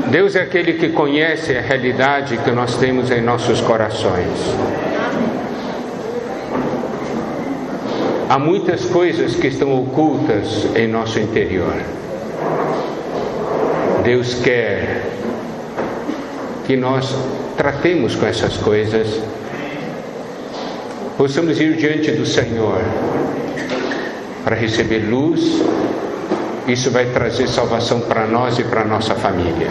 Deus é aquele que conhece a realidade que nós temos em nossos corações. Há muitas coisas que estão ocultas em nosso interior. Deus quer que nós tratemos com essas coisas, possamos ir diante do Senhor para receber luz. Isso vai trazer salvação para nós e para a nossa família.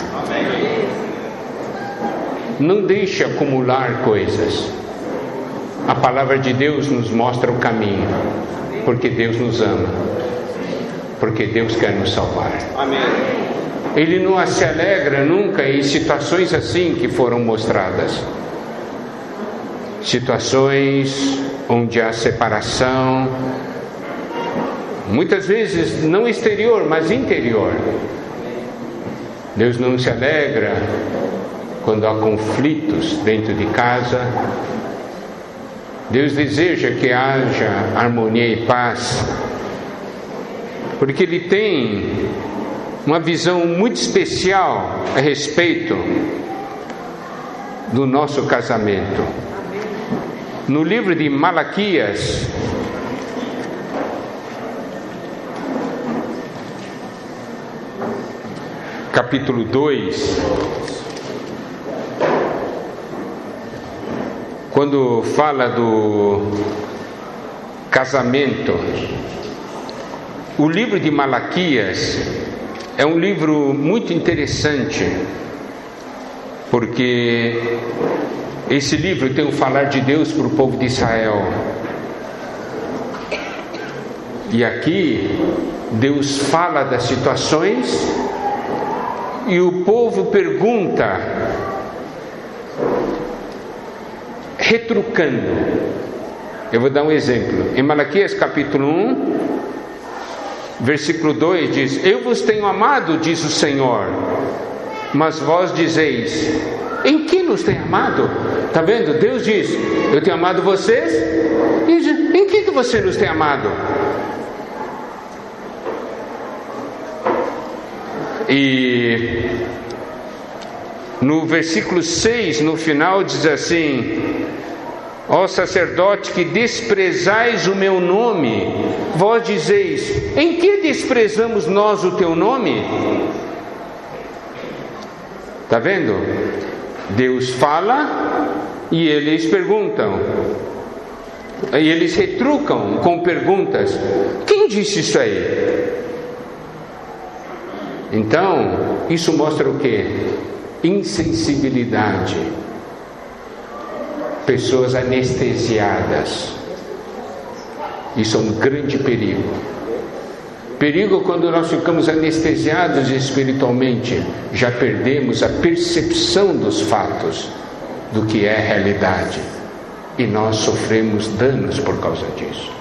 Não deixe acumular coisas. A palavra de Deus nos mostra o caminho, porque Deus nos ama, porque Deus quer nos salvar. Amém. Ele não se alegra nunca em situações assim que foram mostradas. Situações onde há separação, muitas vezes não exterior, mas interior. Deus não se alegra quando há conflitos dentro de casa. Deus deseja que haja harmonia e paz, porque Ele tem uma visão muito especial a respeito do nosso casamento. No livro de Malaquias, capítulo 2, quando fala do casamento, o livro de Malaquias é um livro muito interessante, porque esse livro tem o falar de Deus para o povo de Israel. E aqui Deus fala das situações e o povo pergunta, retrucando. Eu vou dar um exemplo. Em Malaquias capítulo 1, versículo 2 diz: eu vos tenho amado, diz o Senhor, mas vós dizeis: em que nos tem amado? Está vendo? Deus diz: eu tenho amado vocês. E diz: em que você nos tem amado? E no versículo 6, no final, diz assim: ó sacerdote que desprezais o meu nome, vós dizeis: em que desprezamos nós o teu nome? Está vendo? Deus fala e eles perguntam, e eles retrucam com perguntas: quem disse isso aí? Então, isso mostra o quê? Insensibilidade. Pessoas anestesiadas. Isso é um grande perigo. Perigo quando nós ficamos anestesiados espiritualmente, já perdemos a percepção dos fatos, do que é realidade, e nós sofremos danos por causa disso.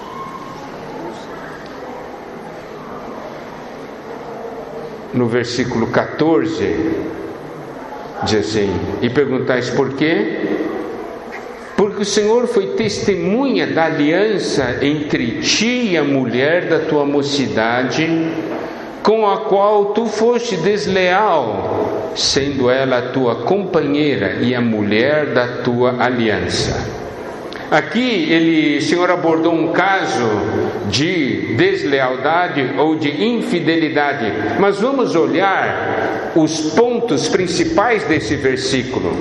No versículo 14 diz assim: e perguntais por quê? Porque o Senhor foi testemunha da aliança entre ti e a mulher da tua mocidade, com a qual tu foste desleal, sendo ela a tua companheira e a mulher da tua aliança. Aqui o Senhor abordou um caso de deslealdade ou de infidelidade, mas vamos olhar os pontos principais desse versículo.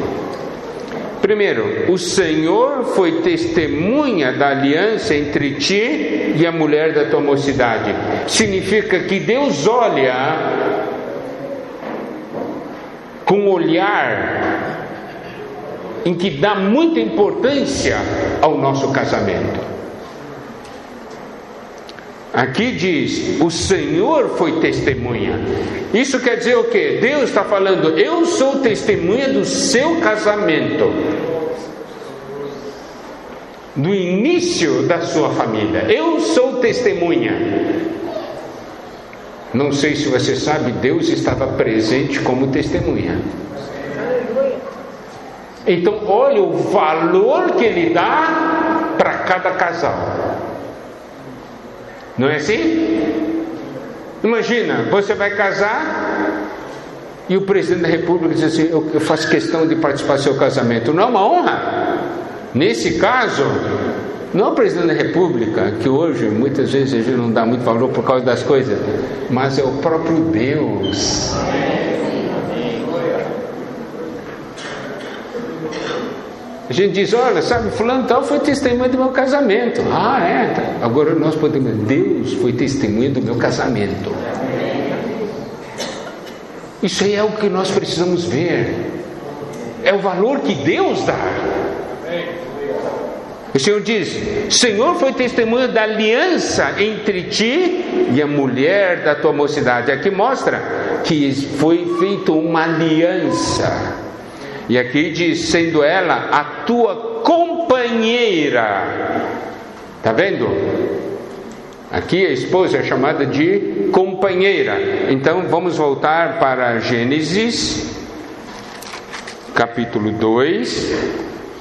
Primeiro, o Senhor foi testemunha da aliança entre ti e a mulher da tua mocidade. Significa que Deus olha com um olhar em que dá muita importância ao nosso casamento. Aqui diz: o Senhor foi testemunha. Isso quer dizer o quê? Deus está falando: eu sou testemunha do seu casamento, do início da sua família. Eu sou testemunha. Não sei se você sabe, Deus estava presente como testemunha. Então olha o valor que Ele dá para cada casal. Não é assim? Imagina, você vai casar e o presidente da República diz assim: eu faço questão de participar do seu casamento. Não é uma honra? Nesse caso, não é o presidente da República, que hoje muitas vezes a gente não dá muito valor por causa das coisas, mas é o próprio Deus. A gente diz: olha, sabe, fulano tal foi testemunha do meu casamento. Ah, é? Tá. Agora nós podemos: Deus foi testemunha do meu casamento. Isso aí é o que nós precisamos ver. É o valor que Deus dá. O Senhor diz: Senhor foi testemunha da aliança entre ti e a mulher da tua mocidade. Aqui mostra que foi feita uma aliança. E aqui diz: sendo ela a tua companheira. Está vendo? Aqui a esposa é chamada de companheira. Então vamos voltar para Gênesis, capítulo 2,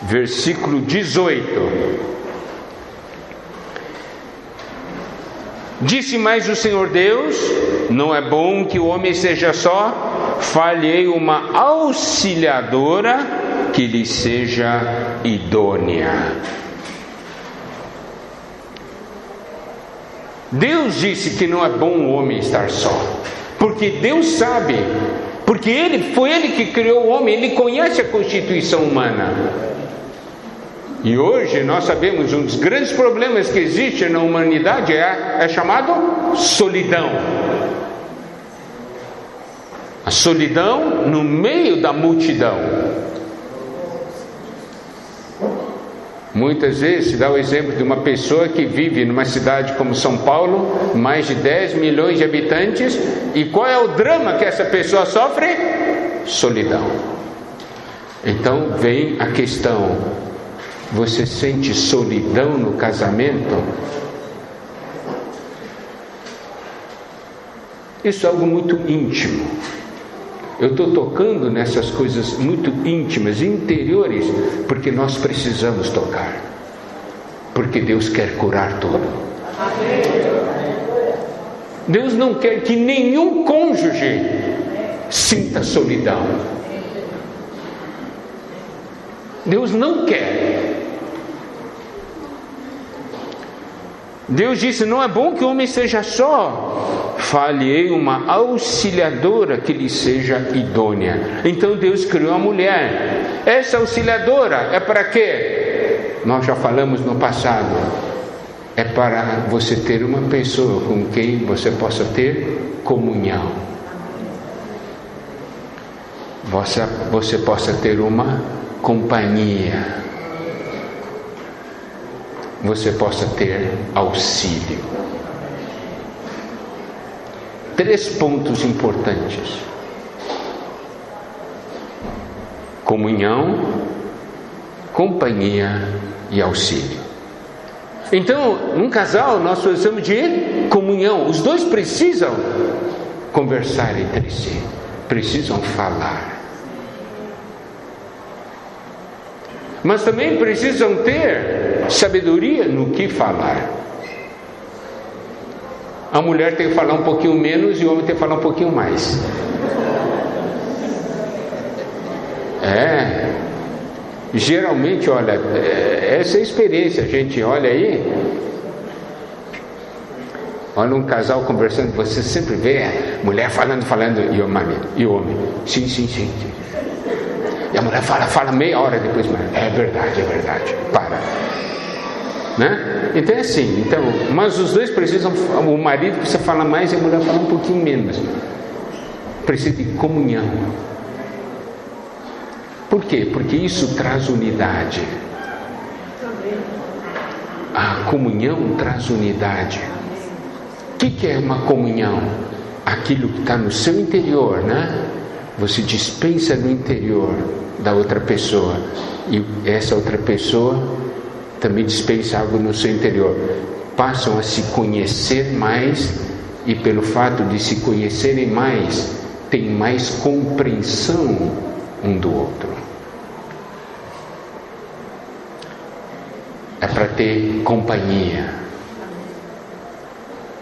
versículo 18. Disse mais o Senhor Deus: não é bom que o homem seja só, far-lhe-ei uma auxiliadora que lhe seja idônea. Deus disse que não é bom o homem estar só, porque Deus sabe, porque foi Ele que criou o homem, Ele conhece a constituição humana. E hoje nós sabemos, um dos grandes problemas que existe na humanidade é chamado solidão. A solidão no meio da multidão. Muitas vezes se dá o exemplo de uma pessoa que vive numa cidade como São Paulo, mais de 10 milhões de habitantes, e qual é o drama que essa pessoa sofre? Solidão. Então vem a questão: você sente solidão no casamento? Isso é algo muito íntimo. Eu estou tocando nessas coisas muito íntimas, interiores, porque nós precisamos tocar, porque Deus quer curar tudo. Deus não quer que nenhum cônjuge sinta solidão. Deus não quer. Deus disse: não é bom que o homem seja só, far-lhe-ei uma auxiliadora que lhe seja idônea. Então Deus criou a mulher. Essa auxiliadora é para quê? Nós já falamos no passado. É para você ter uma pessoa com quem você possa ter comunhão. Você possa ter uma companhia. Você possa ter auxílio. 3 pontos importantes: comunhão, companhia e auxílio. Então, num casal nós precisamos de comunhão. Os dois precisam conversar entre si, precisam falar, mas também precisam ter sabedoria no que falar. A mulher tem que falar um pouquinho menos e o homem tem que falar um pouquinho mais. Geralmente, olha, essa é a experiência. A gente olha aí, olha um casal conversando, você sempre vê a mulher falando, e o homem, sim. E a mulher fala meia hora depois, mas é verdade, para. Né? Então é assim, mas os dois precisam, o marido precisa falar mais e a mulher fala um pouquinho menos. Precisa de comunhão. Por quê? Porque isso traz unidade. A comunhão traz unidade. O que é uma comunhão? Aquilo que está no seu interior, né? Você dispensa no interior da outra pessoa, e essa outra pessoa também dispensa algo no seu interior. Passam a se conhecer mais, e pelo fato de se conhecerem mais, tem mais compreensão um do outro. É para ter companhia,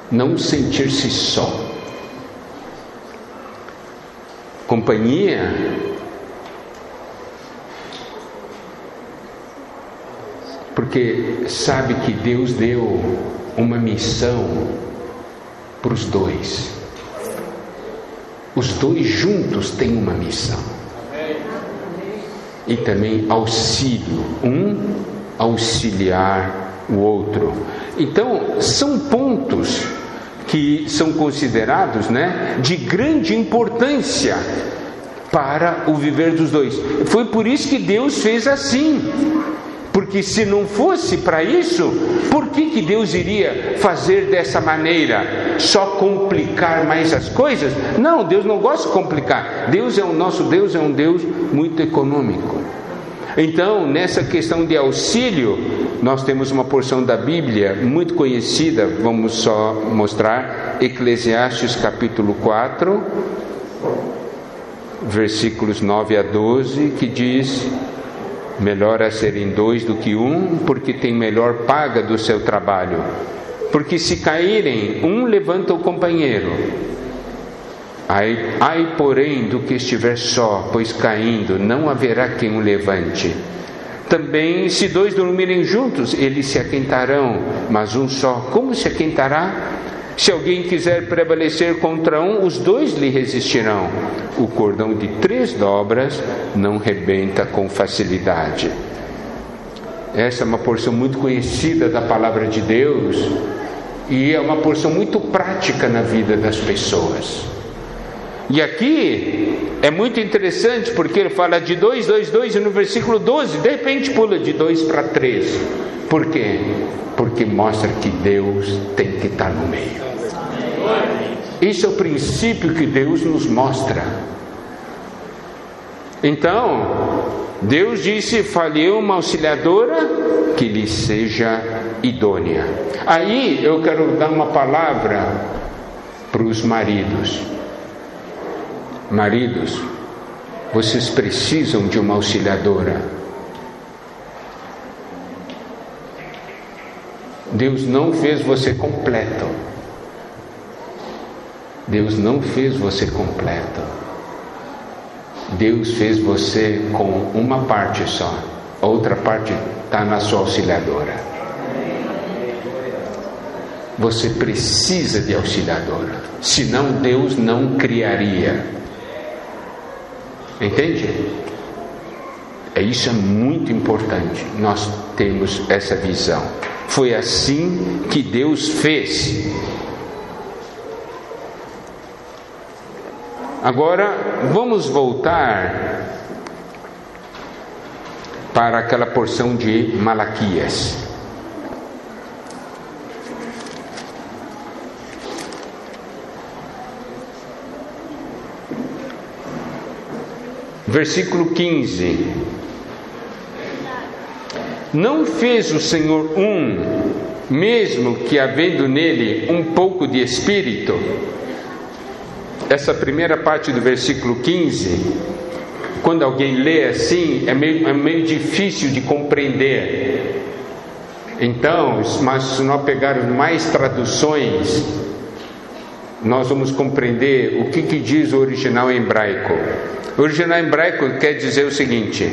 não sentir-se só. companhia, porque sabe que Deus deu uma missão para os dois. Os dois juntos têm uma missão. E também auxílio, um auxiliar o outro. Então, são pontos que são considerados, de grande importância para o viver dos dois. Foi por isso que Deus fez assim. Porque se não fosse para isso, por que Deus iria fazer dessa maneira? Só complicar mais as coisas? Não, Deus não gosta de complicar. Nosso Deus é um Deus muito econômico. Então, nessa questão de auxílio, nós temos uma porção da Bíblia muito conhecida, vamos só mostrar, Eclesiastes capítulo 4, versículos 9 a 12, que diz: melhor é serem dois do que um, porque tem melhor paga do seu trabalho. Porque se caírem, um levanta o companheiro. Ai, porém, do que estiver só, pois caindo, não haverá quem o levante. Também, se dois dormirem juntos, eles se aquentarão, mas um só, como se aquentará? Se alguém quiser prevalecer contra um, os dois lhe resistirão. O cordão de 3 dobras não rebenta com facilidade. Essa é uma porção muito conhecida da palavra de Deus e é uma porção muito prática na vida das pessoas. E aqui é muito interessante porque ele fala de 2, 2, 2 e no versículo 12 de repente pula de 2 para 3. Por quê? Porque mostra que Deus tem que estar no meio. Esse é o princípio que Deus nos mostra. Então, Deus disse: falhei uma auxiliadora que lhe seja idônea. Aí eu quero dar uma palavra para os maridos. Maridos, vocês precisam de uma auxiliadora. Deus não fez você completo. Deus não fez você completo. Deus fez você com uma parte só. A outra parte está na sua auxiliadora. Você precisa de auxiliadora. Senão Deus não criaria. Entende? Isso é muito importante. Nós temos essa visão. Foi assim que Deus fez. Agora, vamos voltar para aquela porção de Malaquias. Versículo 15. Não fez o Senhor mesmo que havendo nele um pouco de espírito? Essa primeira parte do versículo 15, quando alguém lê assim, é meio difícil de compreender. Então, mas se nós pegarmos mais traduções, nós vamos compreender o que diz o original em hebraico. O original em hebraico quer dizer o seguinte: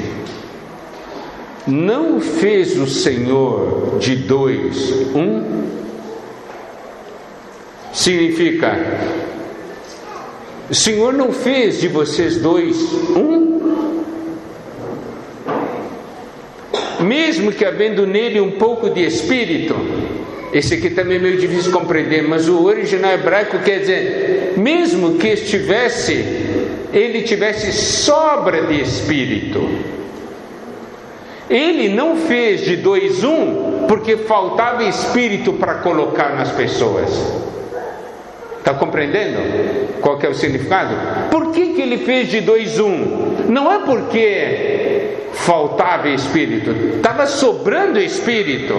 não fez o Senhor de 2 um? Significa, o Senhor não fez de vocês 2 um? Mesmo que havendo nele um pouco de espírito. Esse aqui também é meio difícil de compreender, mas o original hebraico quer dizer, mesmo que ele tivesse sobra de espírito. Ele não fez de 2 um, porque faltava espírito para colocar nas pessoas. Está compreendendo qual que é o significado? Por que ele fez de 2 um? Não é porque faltava espírito, estava sobrando espírito.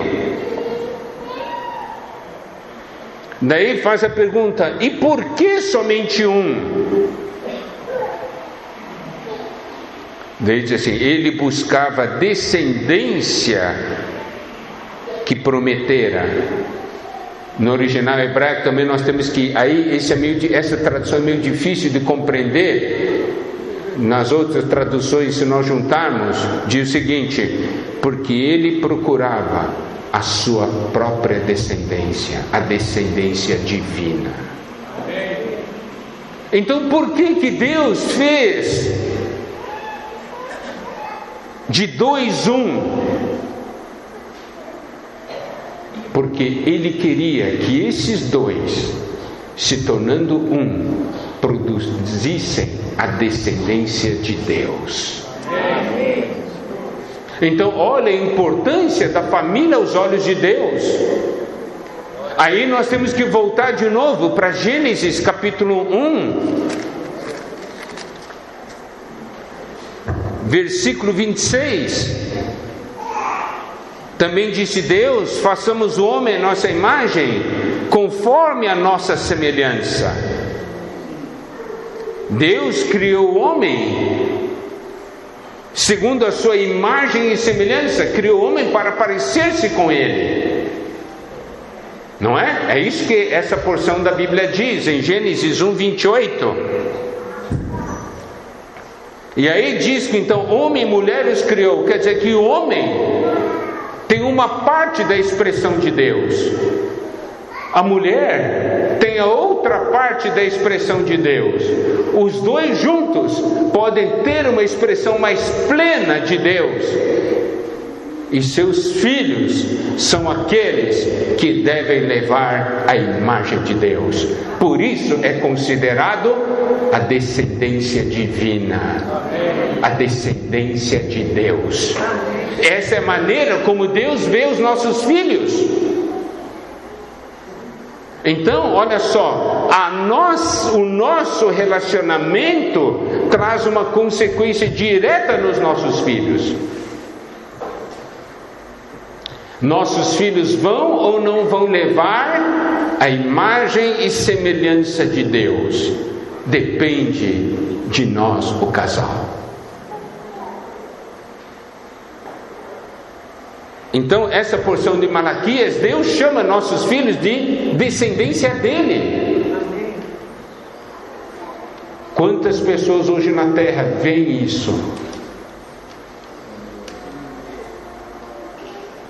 Daí faz a pergunta: e por que somente um? Daí diz assim: ele buscava descendência que prometera. No original hebraico também nós temos que, aí essa tradução é meio difícil de compreender, nas outras traduções, se nós juntarmos, diz o seguinte: porque ele procurava a sua própria descendência, a descendência divina. Então, por que Deus fez de 2 um? Porque Ele queria que esses 2, se tornando um, produzissem a descendência de Deus. Então, olha a importância da família aos olhos de Deus. Aí nós temos que voltar de novo para Gênesis capítulo 1, versículo 26. Também disse Deus: façamos o homem à nossa imagem, conforme a nossa semelhança. Deus criou o homem segundo a sua imagem e semelhança, criou o homem para parecer-se com ele. Não é? É isso que essa porção da Bíblia diz em Gênesis 1, 28. E aí diz que então homem e mulher os criou. Quer dizer que o homem tem uma parte da expressão de Deus, a mulher tem a outra parte da expressão de Deus. Os 2 juntos podem ter uma expressão mais plena de Deus. E seus filhos são aqueles que devem levar a imagem de Deus. Por isso é considerado a descendência divina, a descendência de Deus. Essa é a maneira como Deus vê os nossos filhos. Então, olha só, o nosso relacionamento traz uma consequência direta nos nossos filhos. Nossos filhos vão ou não vão levar a imagem e semelhança de Deus? Depende de nós, o casal. Então, essa porção de Malaquias, Deus chama nossos filhos de descendência dele. Quantas pessoas hoje na terra veem isso?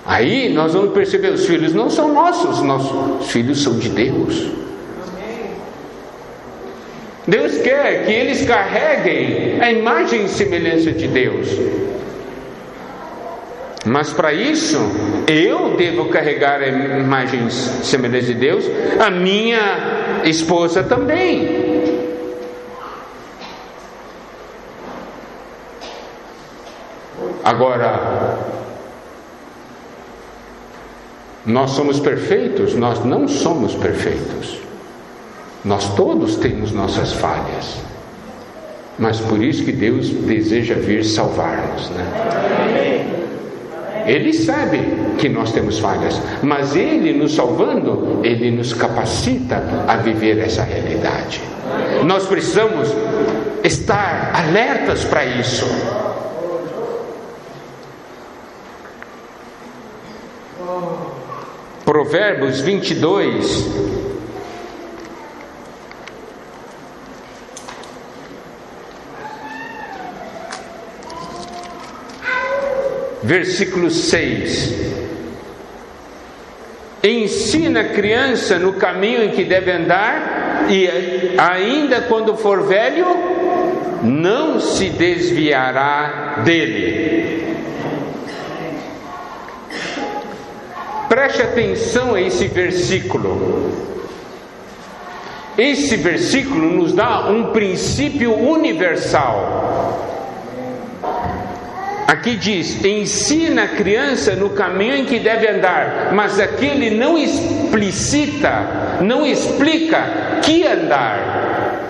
Aí nós vamos perceber, os filhos não são nossos filhos são de Deus. Deus quer que eles carreguem a imagem e semelhança de Deus. Mas para isso, eu devo carregar a imagem e semelhança de Deus, a minha esposa também. Agora, nós somos perfeitos? Nós não somos perfeitos. Nós todos temos nossas falhas. Mas por isso que Deus deseja vir salvar-nos, né? Ele sabe que nós temos falhas, mas Ele nos salvando, Ele nos capacita a viver essa realidade. Nós precisamos estar alertas para isso. Provérbios 22, versículo 6. Ensina a criança no caminho em que deve andar, e ainda quando for velho, não se desviará dele. Preste atenção a esse versículo. Esse versículo nos dá um princípio universal. Aqui diz: ensina a criança no caminho em que deve andar, mas aqui ele não explicita, não explica que andar.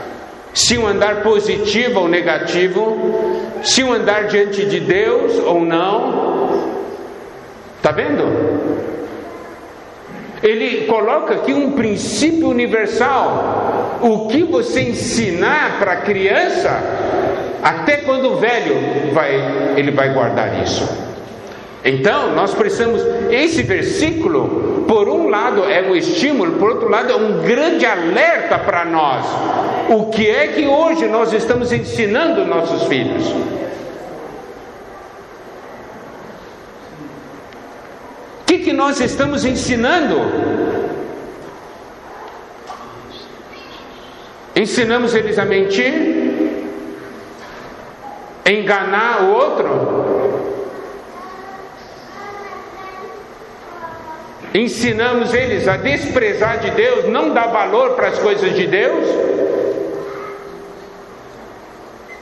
Se um andar positivo ou negativo, se um andar diante de Deus ou não. Está vendo? Ele coloca aqui um princípio universal. O que você ensinar para a criança, até quando velho ele vai guardar isso. Então nós precisamos, esse versículo, por um lado é um estímulo, por outro lado é um grande alerta para nós. O que é que hoje nós estamos ensinando nossos filhos? O que nós estamos ensinando? Ensinamos eles a mentir? Enganar o outro? Ensinamos eles a desprezar de Deus, não dar valor para as coisas de Deus,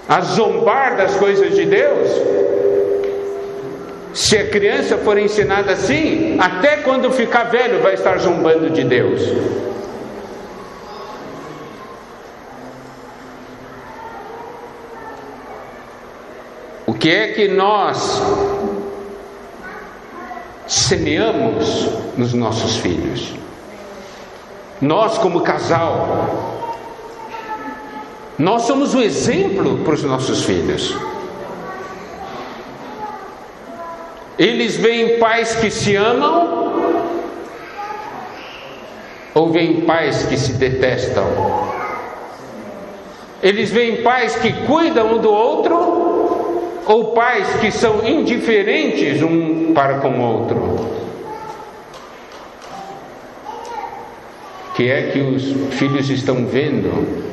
a zombar das coisas de Deus? Se a criança for ensinada assim, até quando ficar velho vai estar zombando de Deus. O que é que nós semeamos nos nossos filhos? Nós, como casal, nós somos o exemplo para os nossos filhos. Eles veem pais que se amam ou veem pais que se detestam? Eles veem pais que cuidam um do outro ou pais que são indiferentes um para com o outro? O que é que os filhos estão vendo?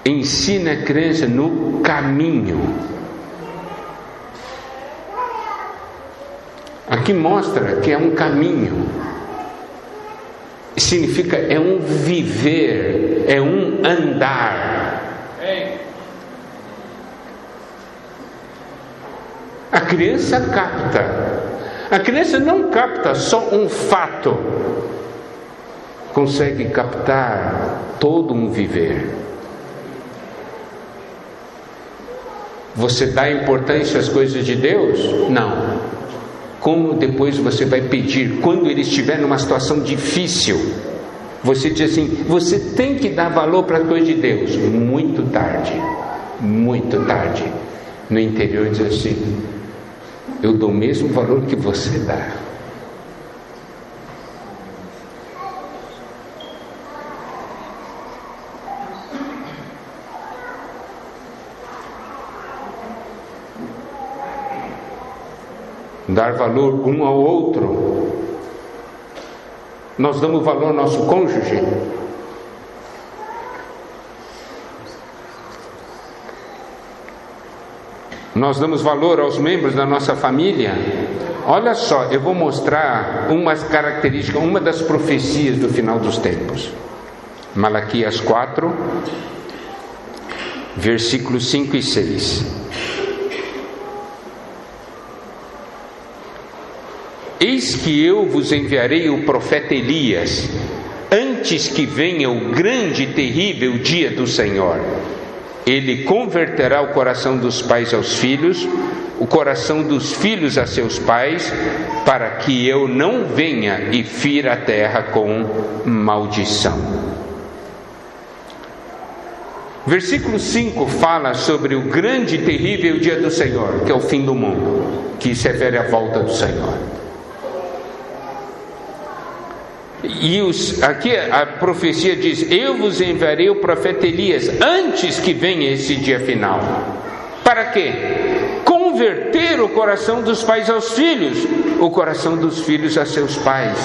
Ensina a criança no caminho. Aqui mostra que é um caminho. Significa é um viver, é um andar. A criança capta. A criança não capta só um fato. Consegue captar todo um viver. Você dá importância às coisas de Deus? Não. Como depois você vai pedir, quando ele estiver numa situação difícil, você diz assim, você tem que dar valor para as coisas de Deus. Muito tarde. No interior diz assim, eu dou o mesmo valor que você dá. Dar valor um ao outro. Nós damos valor ao nosso cônjuge. Nós damos valor aos membros da nossa família. Olha só, eu vou mostrar umas características, uma das profecias do final dos tempos. Malaquias 4, versículos 5 e 6. Eis que eu vos enviarei o profeta Elias, antes que venha o grande e terrível dia do Senhor. Ele converterá o coração dos pais aos filhos, o coração dos filhos a seus pais, para que eu não venha e fira a terra com maldição. Versículo 5 fala sobre o grande e terrível dia do Senhor, que é o fim do mundo, que se refere à volta do Senhor. E aqui a profecia diz, eu vos enviarei o profeta Elias, antes que venha esse dia final. Para quê? Converter o coração dos pais aos filhos, o coração dos filhos a seus pais.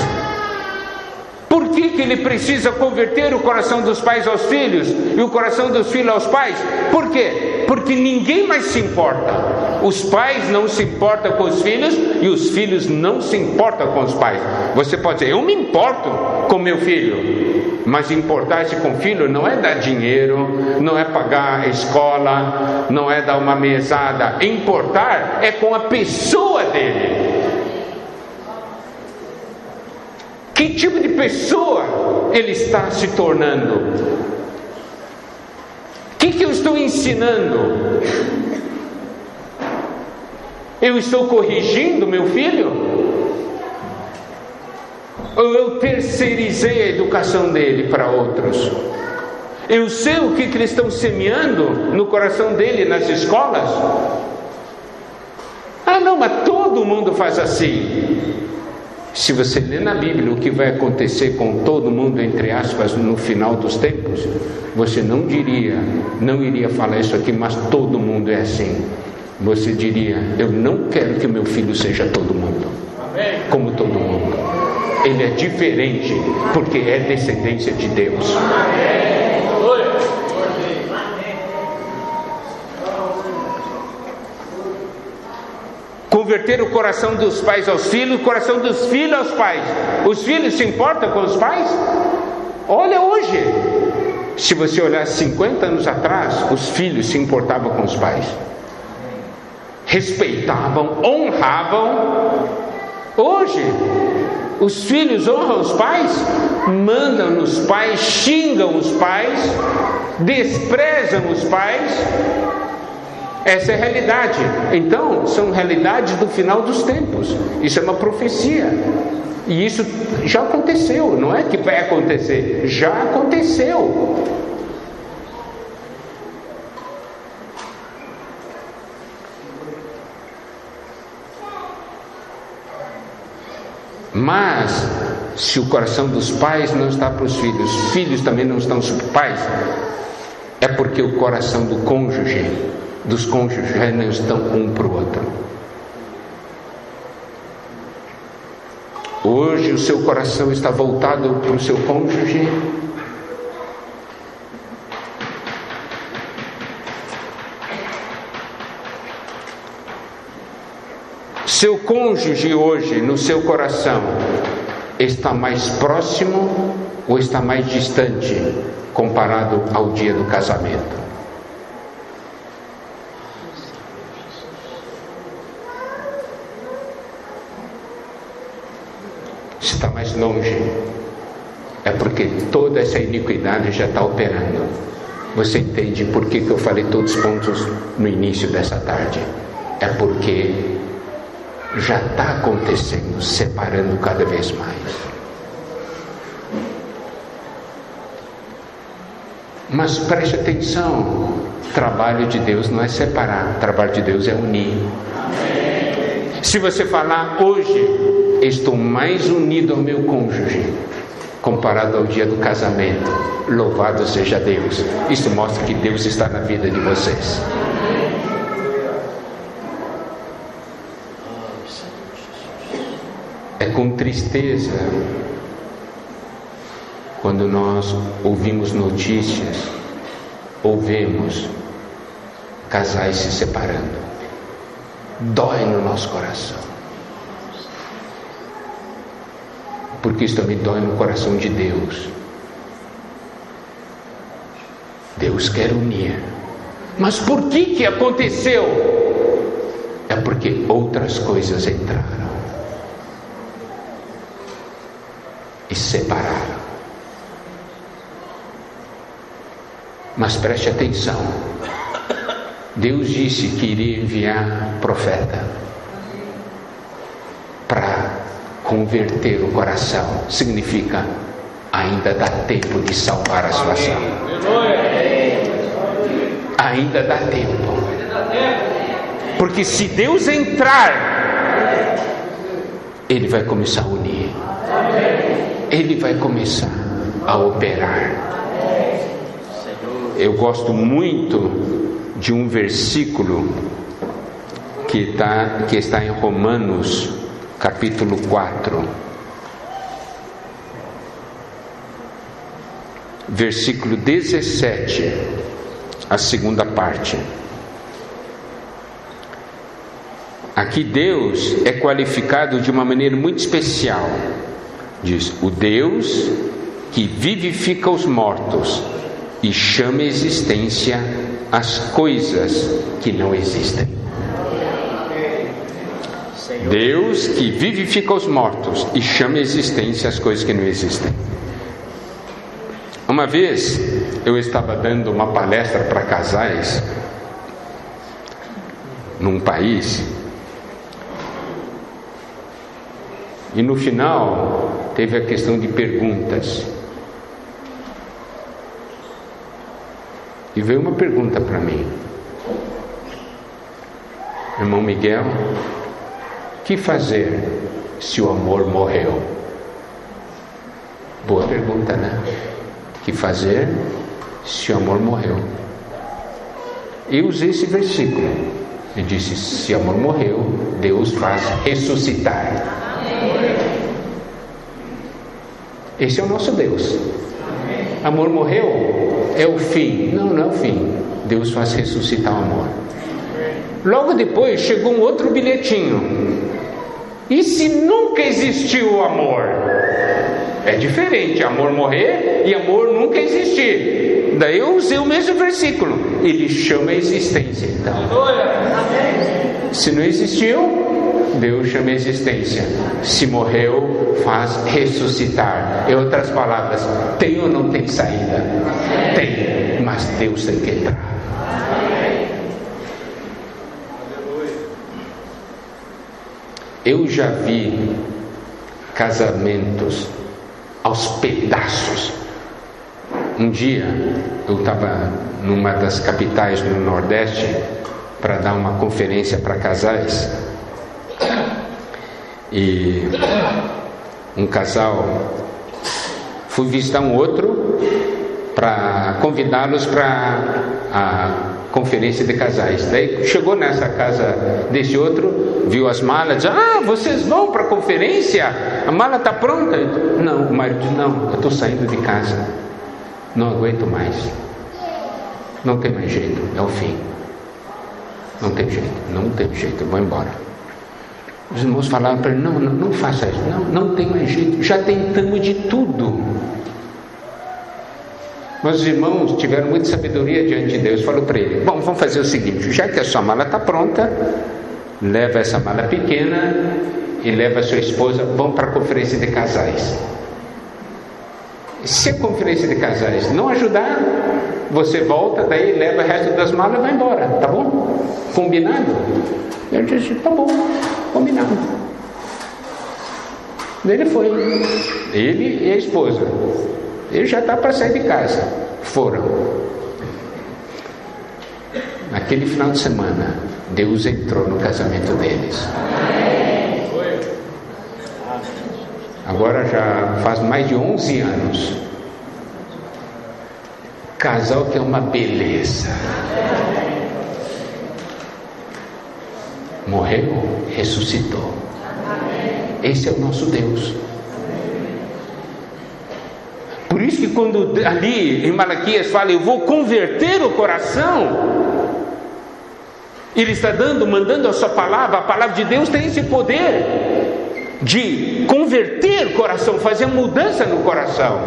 Por que ele precisa converter o coração dos pais aos filhos e o coração dos filhos aos pais? Por quê? Porque ninguém mais se importa. Os pais não se importam com os filhos e os filhos não se importam com os pais. Você pode dizer, eu me importo com meu filho, mas importar-se com o filho não é dar dinheiro, não é pagar a escola, não é dar uma mesada. Importar é com a pessoa dele. Que tipo de pessoa ele está se tornando? O que eu estou ensinando? Eu estou corrigindo meu filho? Ou eu terceirizei a educação dele para outros? Eu sei o que eles estão semeando no coração dele nas escolas. Ah, não, mas todo mundo faz assim. Se você lê na Bíblia o que vai acontecer com todo mundo, entre aspas, no final dos tempos, você não iria falar isso aqui, mas todo mundo é assim. Você diria: eu não quero que meu filho seja todo mundo, como todo mundo. Ele é diferente, porque é descendência de Deus. Converter o coração dos pais aos filhos, o coração dos filhos aos pais. Os filhos se importam com os pais? Olha hoje. Se você olhar 50 anos atrás, os filhos se importavam com os pais, respeitavam, honravam. Hoje, os filhos honram os pais, mandam nos pais, xingam os pais, desprezam os pais. Essa é a realidade. Então, são realidades do final dos tempos. Isso é uma profecia. E isso já aconteceu. Não é que vai acontecer, já aconteceu. Mas, se o coração dos pais não está para os filhos, os filhos também não estão para os pais, é porque o coração dos cônjuges já não estão um para o outro. Hoje o seu coração está voltado para o seu cônjuge. Seu cônjuge hoje, no seu coração, está mais próximo ou está mais distante comparado ao dia do casamento? Se está mais longe, é porque toda essa iniquidade já está operando. Você entende por que eu falei todos os pontos no início dessa tarde? É porque já está acontecendo, separando cada vez mais. Mas preste atenção, o trabalho de Deus não é separar, o trabalho de Deus é unir. Se você falar hoje, estou mais unido ao meu cônjuge comparado ao dia do casamento, louvado seja Deus. Isso mostra que Deus está na vida de vocês. É com tristeza quando nós ouvimos notícias ou vemos casais se separando. Dói no nosso coração, porque isso também dói no coração de Deus. Deus quer unir, mas por que aconteceu? É porque outras coisas entraram e separaram. Mas preste atenção, Deus disse que iria enviar profeta para converter o coração. Significa, ainda dá tempo de salvar a situação. Ainda dá tempo. Porque se Deus entrar, Ele vai começar a unir. Ele vai começar a operar. Eu gosto muito de um versículo que está em Romanos capítulo 4, versículo 17, a segunda parte. Aqui Deus é qualificado de uma maneira muito especial. Diz: o Deus que vivifica os mortos e chama a existência as coisas que não existem. Deus que vivifica os mortos e chama a existência as coisas que não existem. Uma vez eu estava dando uma palestra para casais num país, e no final teve a questão de perguntas. E veio uma pergunta para mim: irmão Miguel, o que fazer se o amor morreu? Boa pergunta, né? O que fazer se o amor morreu? Eu usei esse versículo e disse: se o amor morreu, Deus faz ressuscitar. Esse é o nosso Deus. Amor morreu? É o fim? Não, não é o fim. Deus faz ressuscitar o amor. Logo depois chegou um outro bilhetinho: e se nunca existiu o amor? É diferente amor morrer e amor nunca existir. Daí eu usei o mesmo versículo. Ele chama a existência. Então, se não existiu, Deus chama a existência. Se morreu, faz ressuscitar. Em outras palavras, tem ou não tem saída? Tem, mas Deus tem que entrar. Eu já vi casamentos aos pedaços. Um dia eu estava numa das capitais do Nordeste para dar uma conferência para casais, e um casal, fui visitar um outro para convidá-los para a conferência de casais. Daí chegou nessa casa desse outro, viu as malas, disse: vocês vão para a conferência? A mala está pronta? Não, o marido disse: não, eu estou saindo de casa, não aguento mais, não tem mais jeito, é o fim, não tem jeito, eu vou embora. Os irmãos falavam para ele: não faça isso, não tem mais jeito, já tentamos de tudo. Mas os irmãos tiveram muita sabedoria diante de Deus. Falou para ele: bom, vamos fazer o seguinte, já que a sua mala está pronta, leva essa mala pequena e leva a sua esposa, vão para a conferência de casais. Se a conferência de casais não ajudar, você volta, daí leva o resto das malas e vai embora, tá bom? Combinado? Eu disse: tá bom, combinado. Daí ele foi, ele e a esposa. Ele já está para sair de casa. Foram. Naquele final de semana, Deus entrou no casamento deles. Agora já faz mais de 11 anos. Casal que é uma beleza. Morreu, ressuscitou. Esse é o nosso Deus. Por isso que quando ali em Malaquias fala: eu vou converter o coração, ele está mandando a sua palavra. A palavra de Deus tem esse poder de converter o coração, fazer mudança no coração.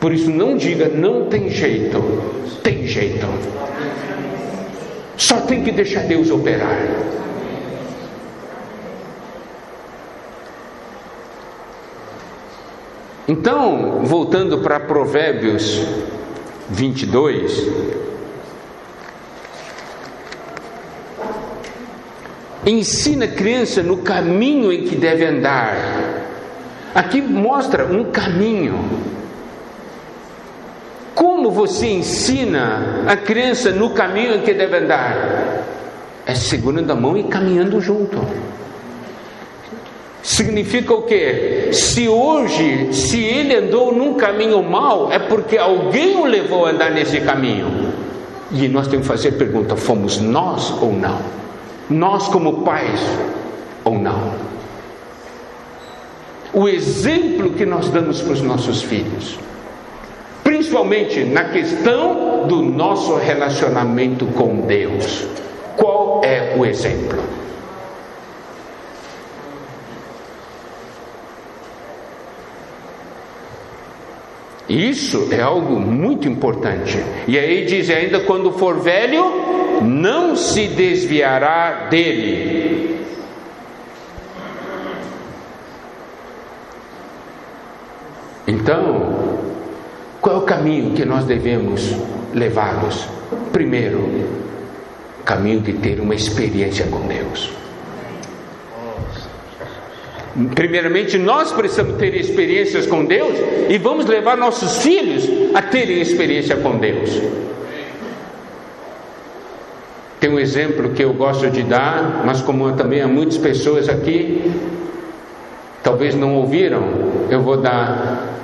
Por isso não diga não tem jeito. Tem jeito. Só tem que deixar Deus operar. Então, voltando para Provérbios 22, ensina a criança no caminho em que deve andar. Aqui mostra um caminho. Como você ensina a criança no caminho em que deve andar? É segurando a mão e caminhando junto. Significa o quê? Se ele andou num caminho mau, é porque alguém o levou a andar nesse caminho. E nós temos que fazer a pergunta: fomos nós ou não? Nós como pais ou não? O exemplo que nós damos para os nossos filhos, principalmente na questão do nosso relacionamento com Deus, qual é o exemplo? Isso é algo muito importante. E aí diz ainda: quando for velho, não se desviará dele. Então, qual é o caminho que nós devemos levá-los? Primeiro, o caminho de ter uma experiência com Deus. Primeiramente, nós precisamos ter experiências com Deus e vamos levar nossos filhos a terem experiência com Deus. Tem um exemplo que eu gosto de dar, mas como também há muitas pessoas aqui talvez não ouviram, eu vou dar.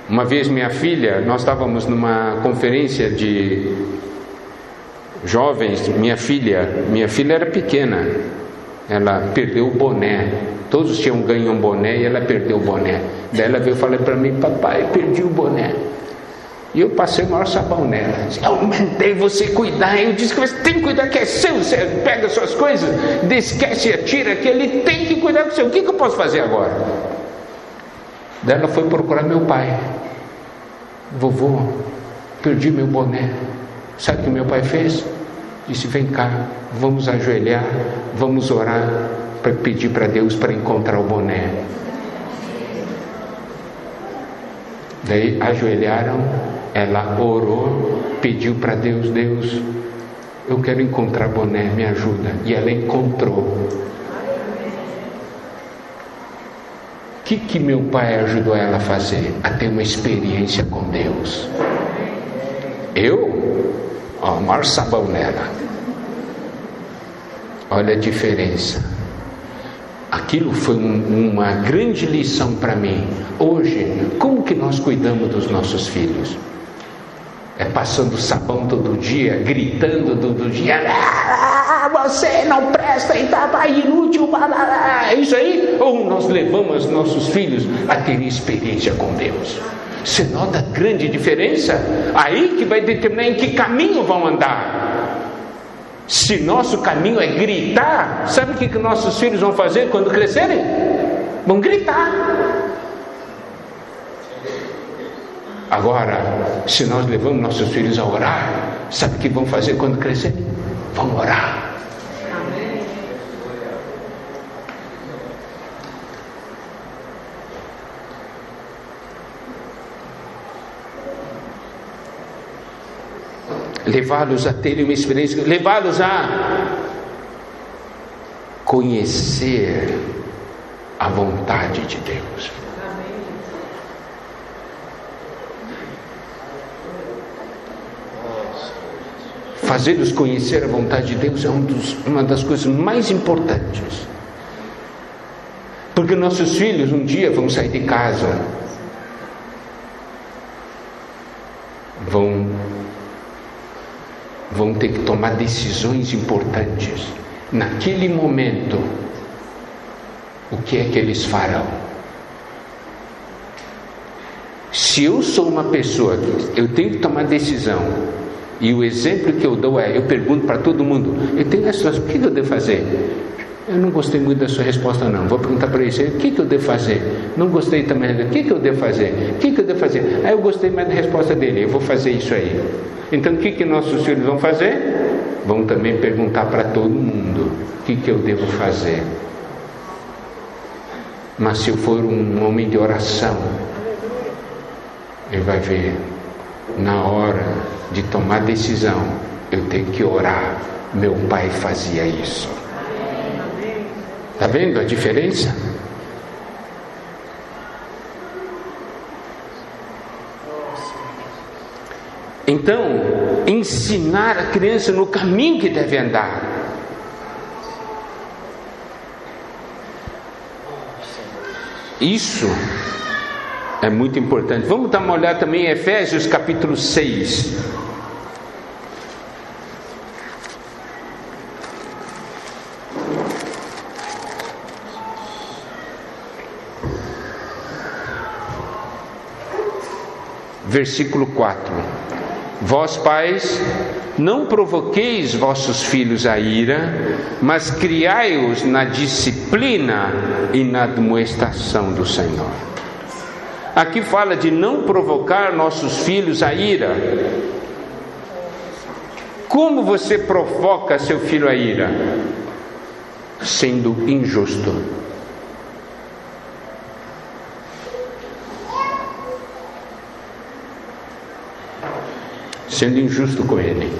Uma vez minha filha, nós estávamos numa conferência de jovens, minha filha era pequena, ela perdeu o boné, todos tinham ganho um boné e ela perdeu o boné. Daí ela veio e falou para mim: papai, eu perdi o boné. E eu passei o maior sabão nela. Eu mandei você cuidar. Eu disse que você tem que cuidar, que é seu. Você pega suas coisas, esquece e atira, que ele tem que cuidar do seu. O que eu posso fazer agora? Daí ela foi procurar meu pai. Vovô, perdi meu boné. Sabe o que meu pai fez? Disse: vem cá, vamos ajoelhar, vamos orar para pedir para Deus para encontrar o boné. Daí ajoelharam, ela orou, pediu para Deus: Deus, eu quero encontrar boné, me ajuda. E ela encontrou. O que meu pai ajudou ela a fazer? A ter uma experiência com Deus. O maior sabão nela. Olha a diferença. Aquilo foi uma grande lição para mim. Hoje, como que nós cuidamos dos nossos filhos? É passando sabão todo dia, gritando todo dia: você não presta, está inútil, é isso aí? Ou nós levamos nossos filhos a ter experiência com Deus? Você nota a grande diferença? Aí que vai determinar em que caminho vão andar. Se nosso caminho é gritar, sabe o que nossos filhos vão fazer quando crescerem? Vão gritar. Agora, se nós levamos nossos filhos a orar, sabe o que vão fazer quando crescerem? Vão orar. Levá-los a terem uma experiência, levá-los a conhecer a vontade de Deus. Fazê-los conhecer a vontade de Deus é uma das coisas mais importantes. Porque nossos filhos um dia vão sair de casa, vão ter que tomar decisões importantes. Naquele momento, o que é que eles farão? Se eu sou uma pessoa que eu tenho que tomar decisão, e o exemplo que eu dou eu pergunto para todo mundo: eu tenho essas, o que eu devo fazer? Eu não gostei muito da sua resposta, não. Vou perguntar para ele: o que eu devo fazer? Não gostei também. O que eu devo fazer? O que eu devo fazer? Eu gostei mais da resposta dele. Eu vou fazer isso aí. Então, o que nossos filhos vão fazer? Vão também perguntar para todo mundo: o que eu devo fazer? Mas se eu for um homem de oração, ele vai ver, na hora de tomar decisão, eu tenho que orar. Meu pai fazia isso. Está vendo a diferença? Então, ensinar a criança no caminho que deve andar. Isso é muito importante. Vamos dar uma olhada também em Efésios capítulo 6. Versículo 4: Vós, pais, não provoqueis vossos filhos a ira, mas criai-os na disciplina e na admoestação do Senhor. Aqui fala de não provocar nossos filhos a ira. Como você provoca seu filho a ira? Sendo injusto. Sendo injusto com ele.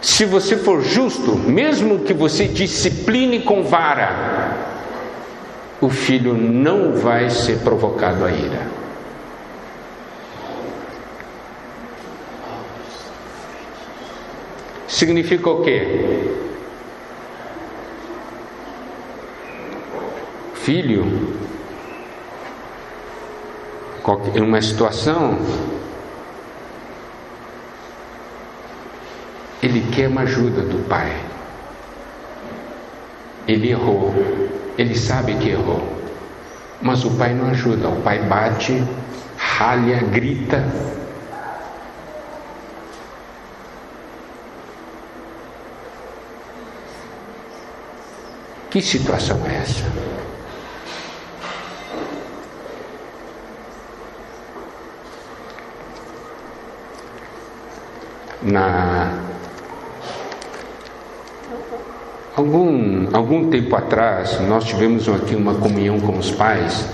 Se você for justo, mesmo que você discipline com vara, o filho não vai ser provocado a ira. Significa o quê? Filho, em uma situação, ele quer uma ajuda do pai. Ele errou, ele sabe que errou, mas o pai não ajuda. O pai bate, ralha, grita. Que situação é essa? Algum tempo atrás, nós tivemos aqui uma comunhão com os pais,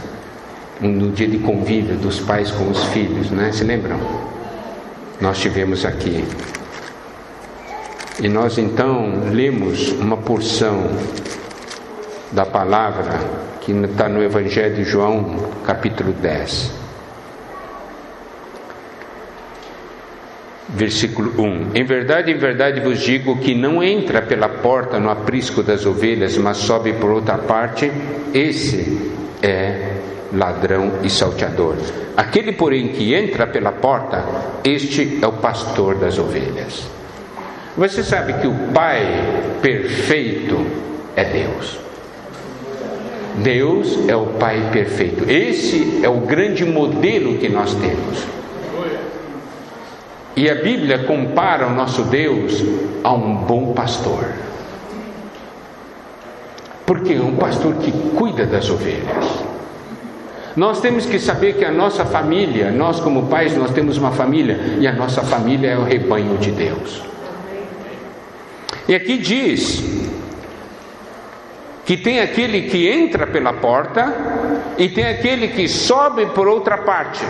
no dia de convívio dos pais com os filhos, né? Se lembram? Nós tivemos aqui. E nós então lemos uma porção da palavra que está no Evangelho de João, capítulo 10. Versículo 1: em verdade vos digo que não entra pela porta no aprisco das ovelhas, mas sobe por outra parte, esse é ladrão e salteador. Aquele, porém, que entra pela porta, este é o pastor das ovelhas. Você sabe que o Pai perfeito é Deus. Deus é o Pai perfeito. Esse é o grande modelo que nós temos. E a Bíblia compara o nosso Deus a um bom pastor. Porque é um pastor que cuida das ovelhas. Nós temos que saber que a nossa família, nós como pais, nós temos uma família, e a nossa família é o rebanho de Deus. E aqui diz que tem aquele que entra pela porta e tem aquele que sobe por outra parte.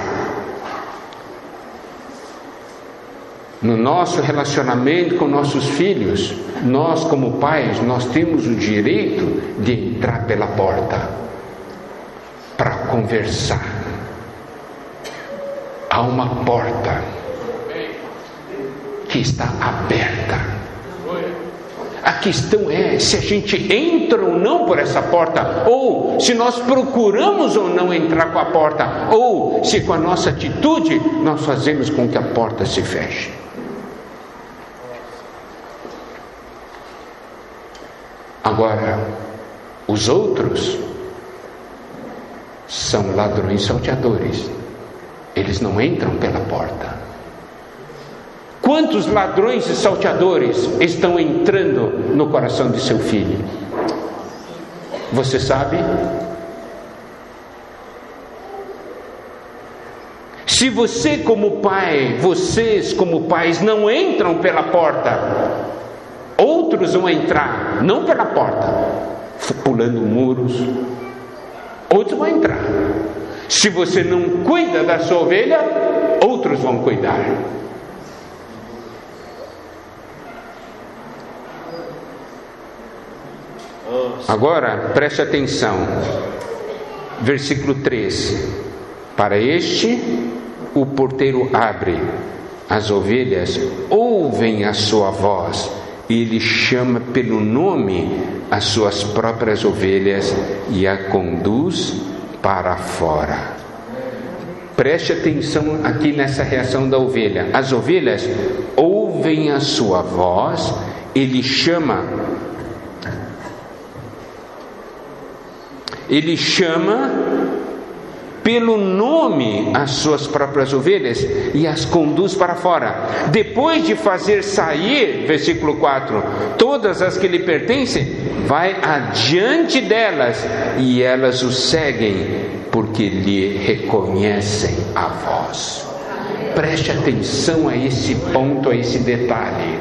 No nosso relacionamento com nossos filhos, nós como pais, nós temos o direito de entrar pela porta para conversar. Há uma porta que está aberta. A questão é se a gente entra ou não por essa porta, ou se nós procuramos ou não entrar com a porta, ou se com a nossa atitude nós fazemos com que a porta se feche. Agora, os outros são ladrões salteadores. Eles não entram pela porta. Quantos ladrões e salteadores estão entrando no coração de seu filho? Você sabe? Se você como pai, vocês como pais não entram pela porta, outros vão entrar, não pela porta, pulando muros. Outros vão entrar. Se você não cuida da sua ovelha, outros vão cuidar. Agora, preste atenção. Versículo 3: para este, o porteiro abre, as ovelhas ouvem a sua voz, ele chama pelo nome as suas próprias ovelhas e a conduz para fora. Preste atenção aqui nessa reação da ovelha. As ovelhas ouvem a sua voz, ele chama pelo nome as suas próprias ovelhas e as conduz para fora. Depois de fazer sair, versículo 4, todas as que lhe pertencem, vai adiante delas e elas o seguem, porque lhe reconhecem a voz. Preste atenção a esse ponto, a esse detalhe.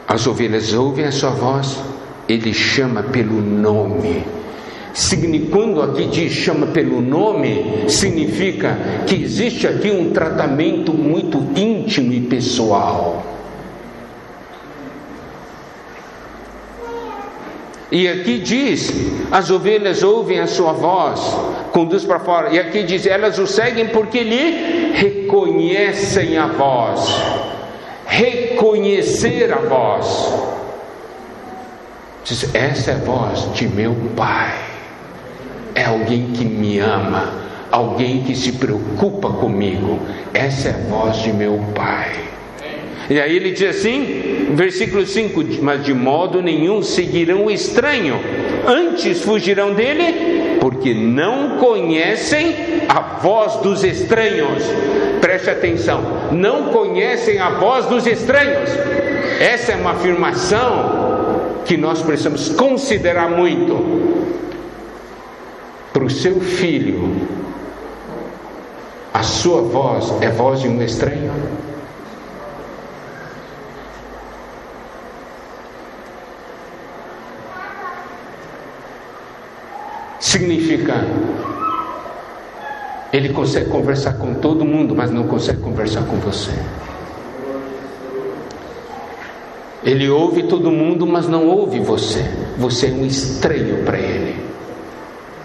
As ovelhas ouvem a sua voz, ele chama pelo nome. Quando aqui diz chama pelo nome, significa que existe aqui um tratamento muito íntimo e pessoal. E aqui diz, as ovelhas ouvem a sua voz, conduz para fora. E aqui diz, elas o seguem porque lhe reconhecem a voz. Reconhecer a voz. Diz, essa é a voz de meu Pai. É alguém que me ama, alguém que se preocupa comigo. Essa é a voz de meu Pai. E aí ele diz assim, versículo 5, mas de modo nenhum seguirão o estranho, antes fugirão dele, porque não conhecem a voz dos estranhos. Preste atenção, não conhecem a voz dos estranhos. Essa é uma afirmação que nós precisamos considerar muito. Para o seu filho, a sua voz é voz de um estranho? Significa, ele consegue conversar com todo mundo, mas não consegue conversar com você. Ele ouve todo mundo, mas não ouve você. Você é um estranho para ele.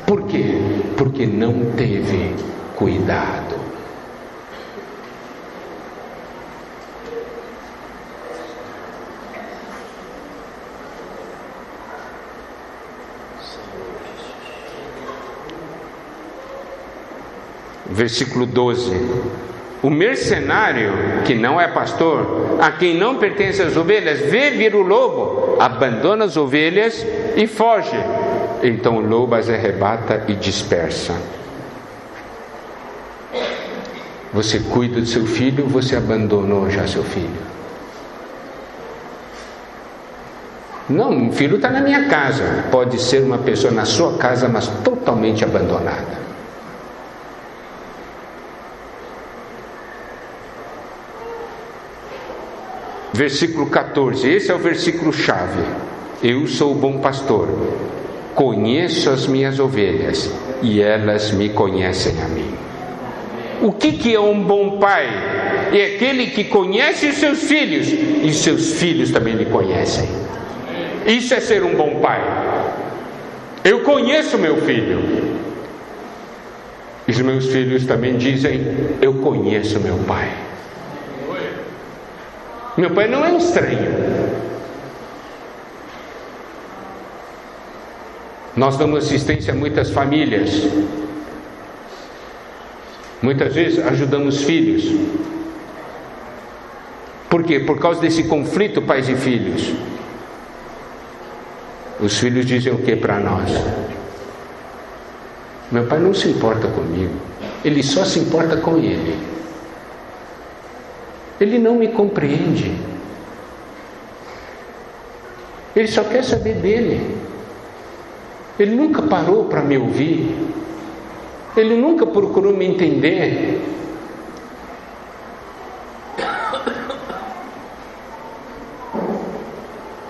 Por quê? Porque não teve cuidado. Versículo 12. O mercenário, que não é pastor, a quem não pertencem as ovelhas, vê vir o lobo, abandona as ovelhas e foge. Então o lobo as arrebata e dispersa. Você cuida do seu filho, você abandonou já seu filho? Não, o filho está na minha casa. Pode ser uma pessoa na sua casa, mas totalmente abandonada. Versículo 14, esse é o versículo chave. Eu sou o bom pastor, conheço as minhas ovelhas e elas me conhecem a mim. O que é um bom pai? É aquele que conhece os seus filhos e seus filhos também lhe conhecem. Isso é ser um bom pai. Eu conheço meu filho. E os meus filhos também dizem, eu conheço meu pai. Meu pai não é um estranho. Nós damos assistência a muitas famílias. Muitas vezes ajudamos filhos. Por quê? Por causa desse conflito pais e filhos. Os filhos dizem o que para nós? Meu pai não se importa comigo. Ele só se importa com ele. Ele não me compreende. Ele só quer saber dele. Ele nunca parou para me ouvir. Ele nunca procurou me entender.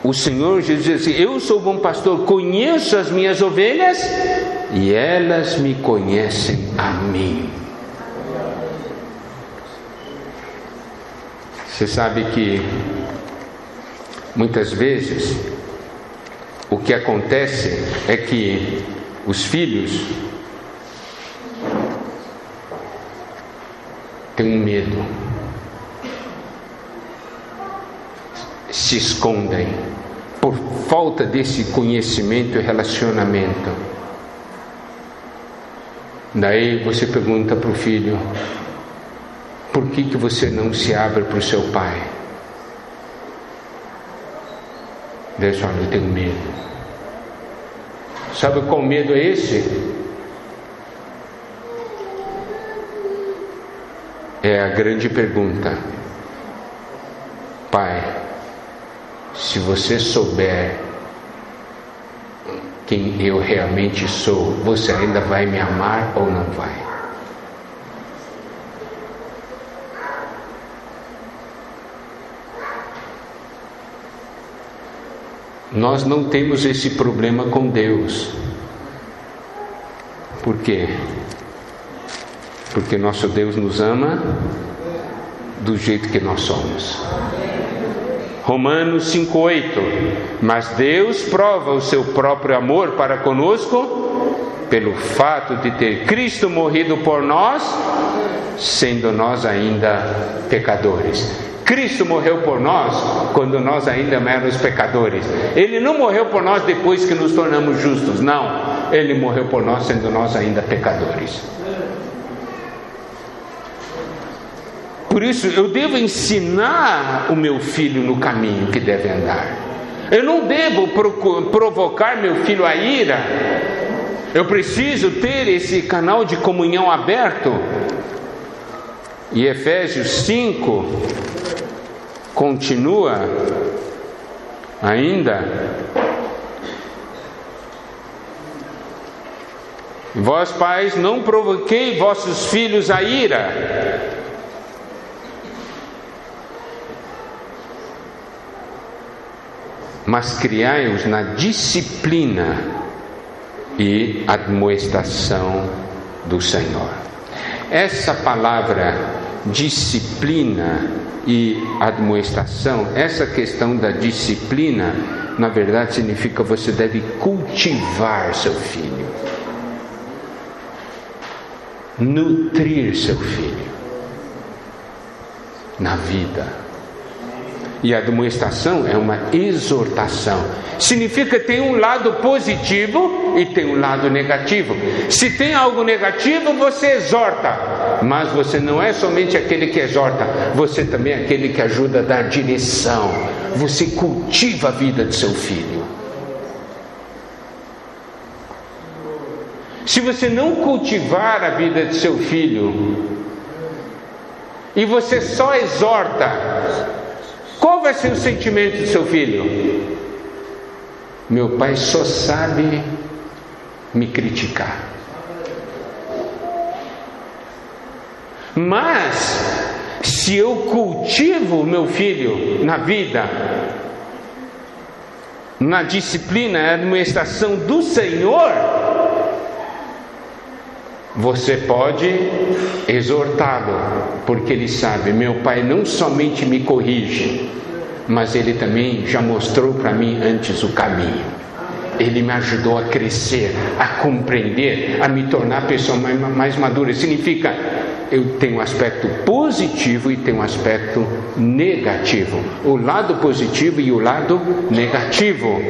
O Senhor Jesus diz assim, eu sou o bom pastor, conheço as minhas ovelhas e elas me conhecem a mim. Você sabe que muitas vezes o que acontece é que os filhos têm medo, se escondem por falta desse conhecimento e relacionamento. Daí você pergunta para o filho, por que você não se abre para o seu pai? Deus fala, eu tenho medo. Sabe qual medo é esse? É a grande pergunta. Pai, se você souber quem eu realmente sou, você ainda vai me amar ou não vai? Nós não temos esse problema com Deus. Por quê? Porque nosso Deus nos ama do jeito que nós somos. Romanos 5,8. Mas Deus prova o seu próprio amor para conosco pelo fato de ter Cristo morrido por nós, sendo nós ainda pecadores. Cristo morreu por nós quando nós ainda éramos pecadores. Ele não morreu por nós depois que nos tornamos justos, não. Ele morreu por nós sendo nós ainda pecadores. Por isso, eu devo ensinar o meu filho no caminho que deve andar. Eu não devo provocar meu filho à ira. Eu preciso ter esse canal de comunhão aberto. E Efésios 5 continua ainda. Vós, pais, não provoquei vossos filhos à ira, mas criai-os na disciplina e admoestação do Senhor. Essa palavra disciplina e admoestação, essa questão da disciplina, na verdade significa você deve cultivar seu filho, nutrir seu filho na vida. E a admoestação é uma exortação. Significa que tem um lado positivo e tem um lado negativo. Se tem algo negativo, você exorta. Mas você não é somente aquele que exorta, você também é aquele que ajuda a dar direção. Você cultiva a vida de seu filho. Se você não cultivar a vida de seu filho e você só exorta, qual vai ser o sentimento do seu filho? Meu pai só sabe me criticar. Mas, se eu cultivo o meu filho na vida, na disciplina, na administração do Senhor, você pode exortá-lo, porque ele sabe, meu pai não somente me corrige, mas ele também já mostrou para mim antes o caminho. Ele me ajudou a crescer, a compreender, a me tornar a pessoa mais madura. Significa, eu tenho um aspecto positivo e tenho um aspecto negativo. O lado positivo e o lado negativo.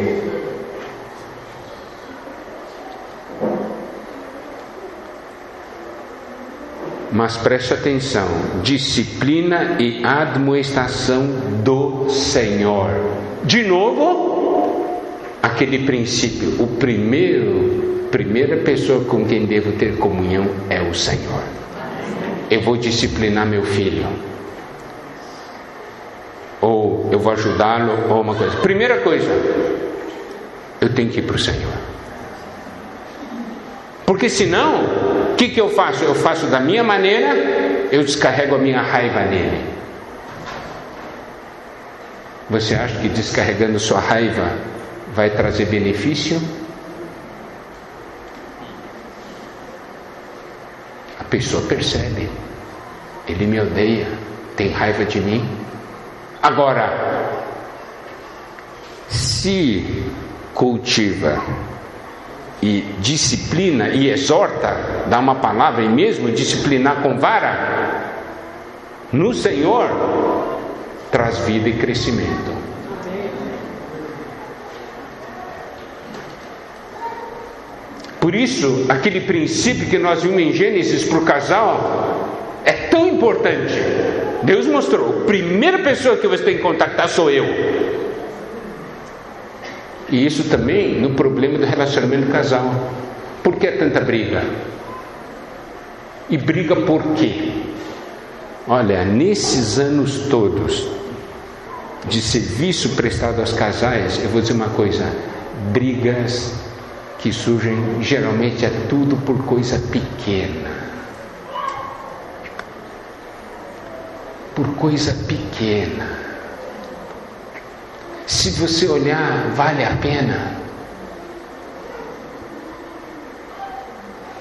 Mas preste atenção, disciplina e admoestação do Senhor. De novo, aquele princípio, primeira pessoa com quem devo ter comunhão é o Senhor. Eu vou disciplinar meu filho, ou eu vou ajudá-lo, ou uma coisa. Primeira coisa, eu tenho que ir para o Senhor. Porque senão, o que eu faço? Eu faço da minha maneira, eu descarrego a minha raiva nele. Você acha que descarregando sua raiva vai trazer benefício? A pessoa percebe, ele me odeia, tem raiva de mim. Agora, se cultiva e disciplina e exorta, dá uma palavra, e mesmo disciplinar com vara, no Senhor, traz vida e crescimento. Por isso, aquele princípio que nós vimos em Gênesis para o casal é tão importante. Deus mostrou, a primeira pessoa que você tem que contactar sou eu. E isso também no problema do relacionamento do casal. Por que tanta briga? E briga por quê? Olha, nesses anos todos de serviço prestado aos casais, eu vou dizer uma coisa: brigas que surgem geralmente é tudo por coisa pequena. Por coisa pequena. Se você olhar, vale a pena.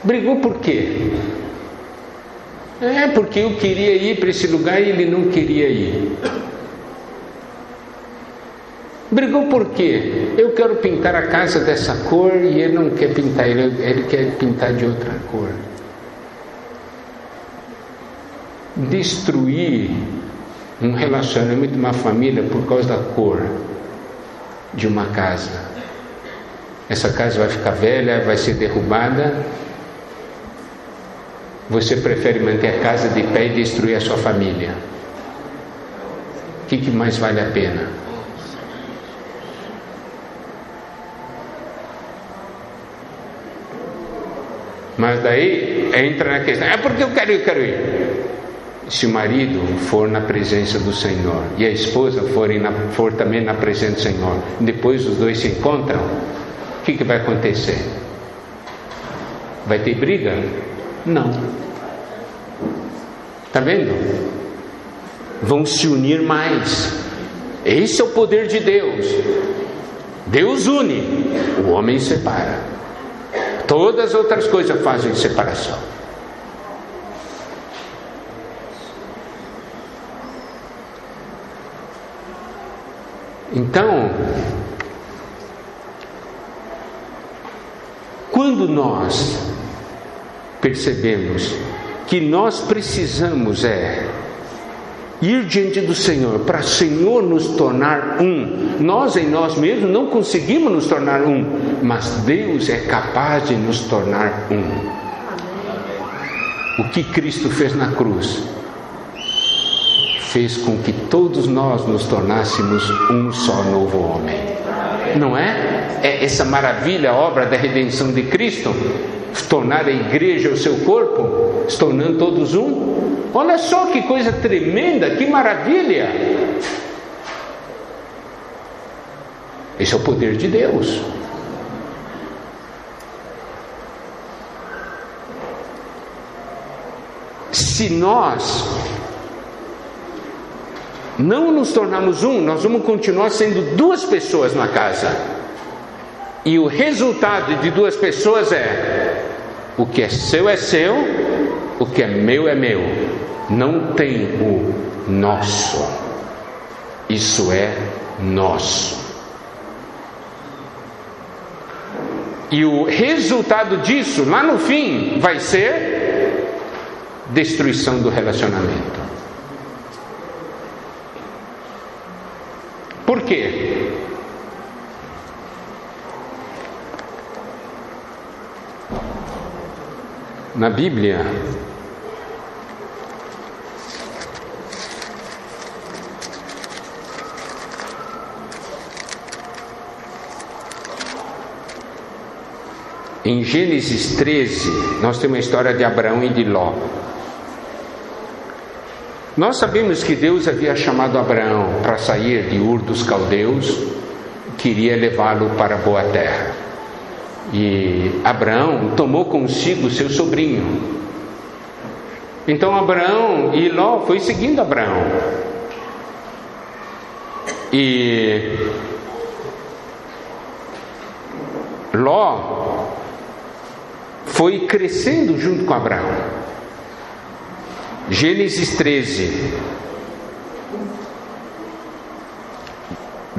Brigou por quê? Porque eu queria ir para esse lugar e ele não queria ir. Brigou por quê? Eu quero pintar a casa dessa cor e ele não quer pintar, ele quer pintar de outra cor. Destruir um relacionamento de uma família por causa da cor de uma casa. Essa casa vai ficar velha, vai ser derrubada. Você prefere manter a casa de pé e destruir a sua família? O que mais vale a pena? Mas daí entra na questão, porque eu quero ir. Se o marido for na presença do Senhor e a esposa for também na presença do Senhor, depois os dois se encontram, o que vai acontecer? Vai ter briga? Não. Está vendo? Vão se unir mais. Esse é o poder de Deus. Deus une, o homem separa. Todas as outras coisas fazem separação. Então, quando nós percebemos que nós precisamos ir diante do Senhor, para o Senhor nos tornar um. Nós em nós mesmos não conseguimos nos tornar um, mas Deus é capaz de nos tornar um. O que Cristo fez na cruz fez com que todos nós nos tornássemos um só novo homem. Não é? É essa maravilha, a obra da redenção de Cristo, tornar a igreja o seu corpo, se tornando todos um. Olha só que coisa tremenda, que maravilha! Esse é o poder de Deus. Se nós não nos tornarmos um, nós vamos continuar sendo duas pessoas na casa. E o resultado de duas pessoas o que é seu, o que é meu. Não tem o nosso. Isso é nosso. E o resultado disso, lá no fim, vai ser destruição do relacionamento. Por quê? Na Bíblia, em Gênesis 13, nós temos a história de Abraão e de Ló. Nós sabemos que Deus havia chamado Abraão para sair de Ur dos Caldeus, queria levá-lo para a boa terra. E Abraão tomou consigo seu sobrinho. Então Abraão e Ló foi seguindo Abraão. E Ló foi crescendo junto com Abraão. Gênesis 13,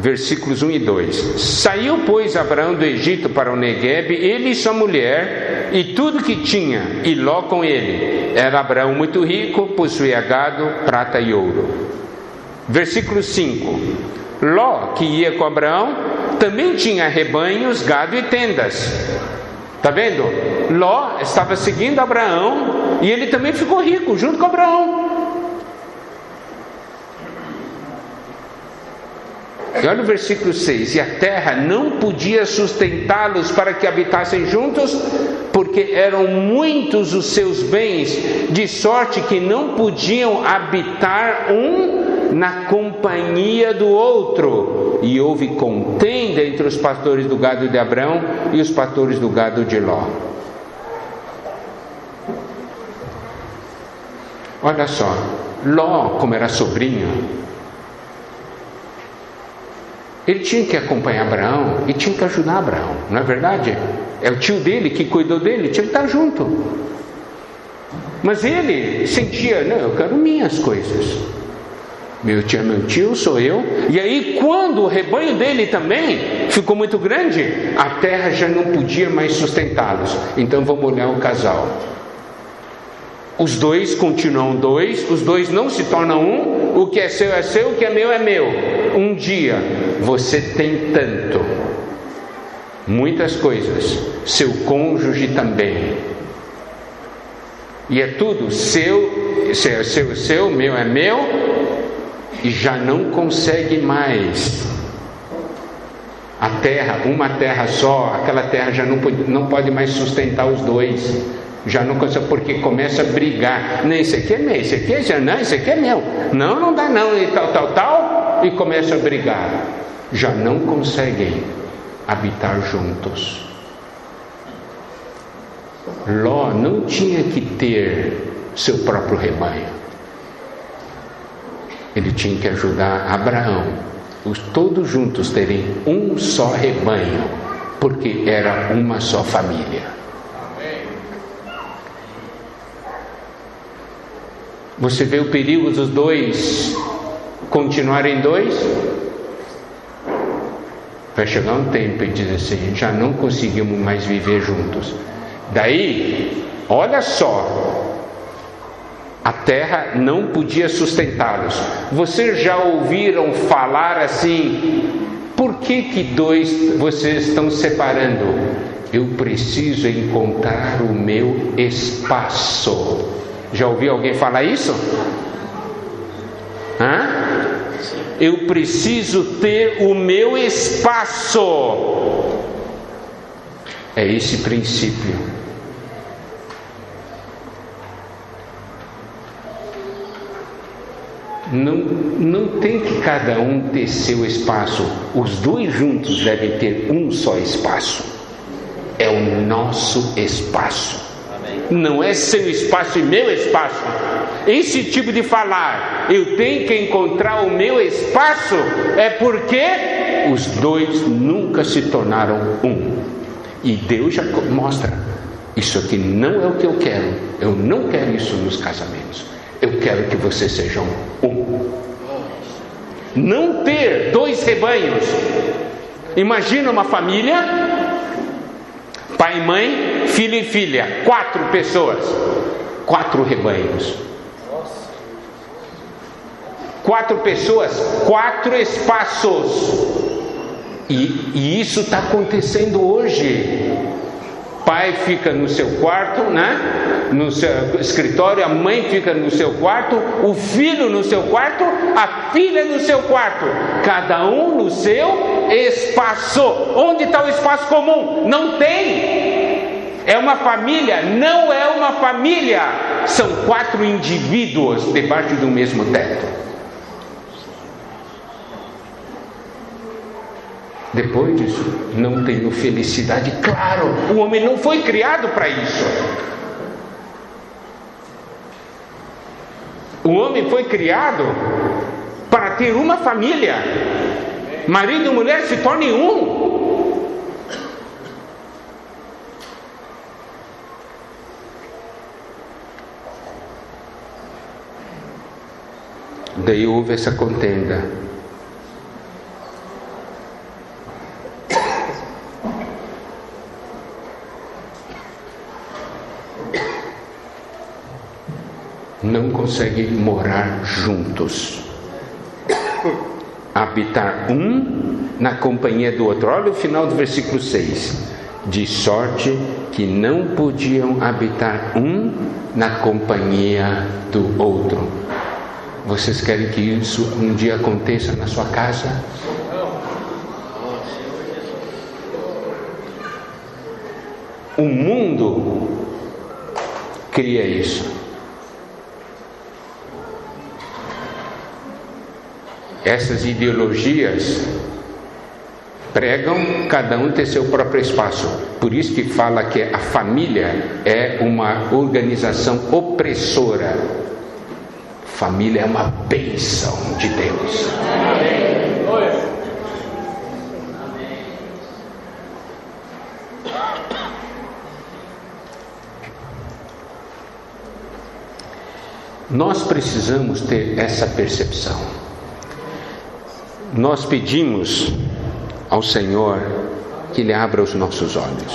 versículos 1 e 2. Saiu, pois, Abraão do Egito para o Neguebe, ele e sua mulher, e tudo que tinha, e Ló com ele. Era Abraão muito rico, possuía gado, prata e ouro. Versículo 5. Ló, que ia com Abraão, também tinha rebanhos, gado e tendas. Está vendo? Ló estava seguindo Abraão, e ele também ficou rico, junto com Abraão. E olha o versículo 6. E a terra não podia sustentá-los para que habitassem juntos, porque eram muitos os seus bens, de sorte que não podiam habitar um na companhia do outro. E houve contenda entre os pastores do gado de Abraão e os pastores do gado de Ló. Olha só, Ló, como era sobrinho, Ele tinha que acompanhar Abraão e tinha que ajudar Abraão, não é verdade? É o tio dele que cuidou dele, tinha que estar junto. Mas ele sentia, não, eu quero minhas coisas. Meu tio, sou eu. E aí, quando o rebanho dele também ficou muito grande, a terra já não podia mais sustentá-los. Então vamos olhar o casal. Os dois continuam dois, os dois não se tornam um. O que é seu, o que é meu é meu. Um dia você tem tanto, muitas coisas, seu cônjuge também, e é tudo seu, meu é meu, e já não consegue mais. A terra, uma terra só, aquela terra já não pode mais sustentar os dois. Já não consegue, porque começa a brigar. Não, isso aqui é meu, isso aqui é já não, isso aqui é meu. Não dá não, e tal, e começa a brigar. Já não conseguem habitar juntos. Ló não tinha que ter seu próprio rebanho. Ele tinha que ajudar Abraão, todos juntos terem um só rebanho, porque era uma só família. Você vê o perigo dos dois continuarem dois? Vai chegar um tempo e diz assim, já não conseguimos mais viver juntos. Daí, olha só, a terra não podia sustentá-los. Vocês já ouviram falar assim, por que dois vocês estão separando? Eu preciso encontrar o meu espaço. Já ouviu alguém falar isso? Eu preciso ter o meu espaço. É esse princípio. Não tem que cada um ter seu espaço. Os dois juntos devem ter um só espaço. É o nosso espaço. Não é seu espaço e meu espaço. Esse tipo de falar, eu tenho que encontrar o meu espaço, é porque os dois nunca se tornaram um. E Deus já mostra, isso aqui não é o que eu quero. Eu não quero isso nos casamentos. Eu quero que vocês sejam um. Não ter dois rebanhos. Imagina uma família, pai e mãe, filho e filha, 4 pessoas, 4 rebanhos. 4 pessoas, 4 espaços. E isso está acontecendo hoje. Pai fica no seu quarto, né? No seu escritório, a mãe fica no seu quarto, o filho no seu quarto, a filha no seu quarto, cada um no seu espaço. Onde está o espaço comum? Não tem. É uma família? Não é uma família. São 4 indivíduos debaixo do mesmo teto. Depois disso, não tenho felicidade. Claro, o homem não foi criado para isso. O homem foi criado para ter uma família. Marido e mulher se tornem um. Daí houve essa contenda. Não conseguem morar juntos, habitar um na companhia do outro. Olha o final do versículo 6: de sorte que não podiam habitar um na companhia do outro. Vocês querem que isso um dia aconteça na sua casa? O mundo cria isso. Essas ideologias pregam cada um ter seu próprio espaço. Por isso que fala que a família é uma organização opressora. Família é uma bênção de Deus. Nós precisamos ter essa percepção. Nós pedimos ao Senhor que Ele abra os nossos olhos.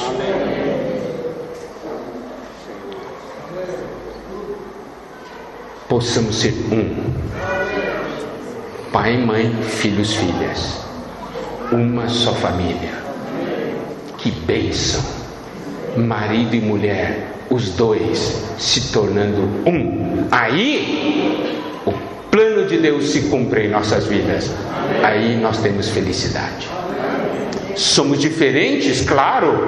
Possamos ser um. Pai, mãe, filhos, filhas. Uma só família. Que bênção. Marido e mulher, os dois se tornando um. Aí o plano de Deus se cumpre em nossas vidas. Aí nós temos felicidade. Somos diferentes, claro.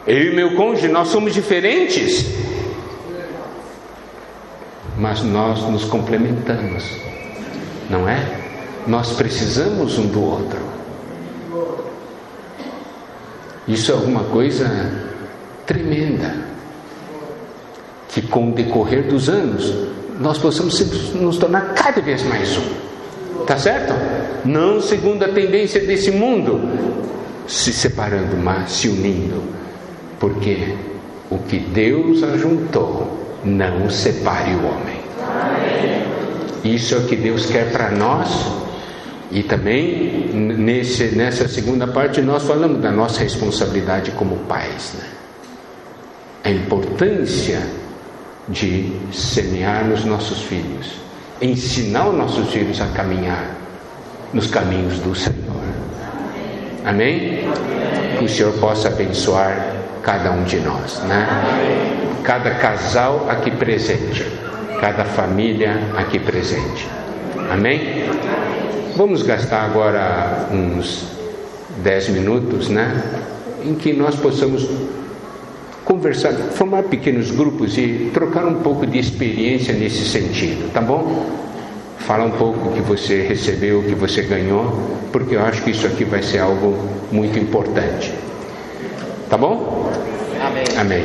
Eu e meu cônjuge, nós somos diferentes, mas nós nos complementamos, não é? Nós precisamos um do outro. Isso é alguma coisa tremenda, que com o decorrer dos anos nós possamos nos tornar cada vez mais um, tá certo? Não segundo a tendência desse mundo, se separando, mas se unindo, porque o que Deus ajuntou, não separe o homem. Isso é o que Deus quer para nós. E também nessa segunda parte nós falamos da nossa responsabilidade como pais, né? A importância de semear nos nossos filhos, ensinar os nossos filhos a caminhar nos caminhos do Senhor. Amém? Que o Senhor possa abençoar cada um de nós, né? Cada casal aqui presente, cada família aqui presente. Amém? Vamos gastar agora uns 10 minutos, né? Em que nós possamos conversar, formar pequenos grupos e trocar um pouco de experiência nesse sentido, tá bom? Fala um pouco o que você recebeu, o que você ganhou, porque eu acho que isso aqui vai ser algo muito importante. Tá bom? Amém. Amém.